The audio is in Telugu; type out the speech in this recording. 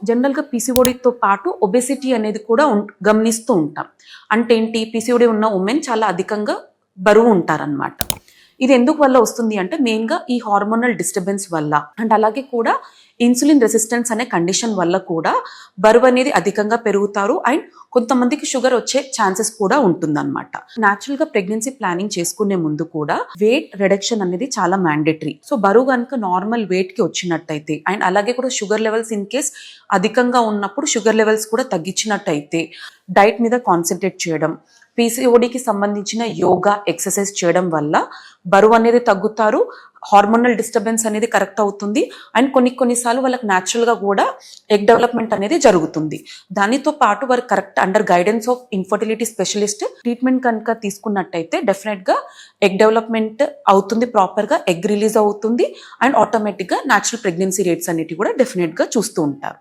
జనరల్గా పీసీఓడితో పాటు ఒబెసిటీ అనేది కూడా గమనిస్తూ ఉంటాం. అంటే ఏంటి, పీసీఓడి ఉన్న ఉమెన్ చాలా అధికంగా బరువు ఉంటారనమాట. ఇది ఎందుకు వల్ల వస్తుంది అంటే మెయిన్గా ఈ హార్మోనల్ డిస్టర్బెన్స్ వల్ల, అండ్ అలాగే కూడా ఇన్సులిన్ రెసిస్టెన్స్ అనే కండిషన్ వల్ల కూడా బరువు అనేది అధికంగా పెరుగుతారు. అండ్ కొంతమందికి షుగర్ వచ్చే ఛాన్సెస్ కూడా ఉంటుందన్నమాట. న్యాచురల్గా ప్రెగ్నెన్సీ ప్లానింగ్ చేసుకునే ముందు కూడా వెయిట్ రిడక్షన్ అనేది చాలా మ్యాండేటరీ. సో బరువు కనుక నార్మల్ వెయిట్కి వచ్చినట్టయితే, అండ్ అలాగే కూడా షుగర్ లెవెల్స్ ఇన్ కేస్ అధికంగా ఉన్నప్పుడు షుగర్ లెవెల్స్ కూడా తగ్గించినట్టయితే, డైట్ మీద కాన్సన్ట్రేట్ చేయడం, పీసీఓడికి సంబంధించిన యోగా ఎక్సర్సైజ్ చేయడం వల్ల బరువు అనేది తగ్గుతారు, హార్మోనల్ డిస్టర్బెన్స్ అనేది కరెక్ట్ అవుతుంది. అండ్ కొన్నిసార్లు వాళ్ళకి న్యాచురల్గా కూడా ఎగ్ డెవలప్మెంట్ అనేది జరుగుతుంది. దానితో పాటు వారు correct under guidance of infertility specialist treatment కనుక తీసుకున్నట్టయితే డెఫినెట్గా ఎగ్ డెవలప్మెంట్ అవుతుంది, ప్రాపర్గా ఎగ్ రిలీజ్ అవుతుంది, అండ్ ఆటోమేటిక్గా న్యాచురల్ ప్రెగ్నెన్సీ రేట్స్ అనేటివి కూడా డెఫినెట్గా చూస్తూ ఉంటారు.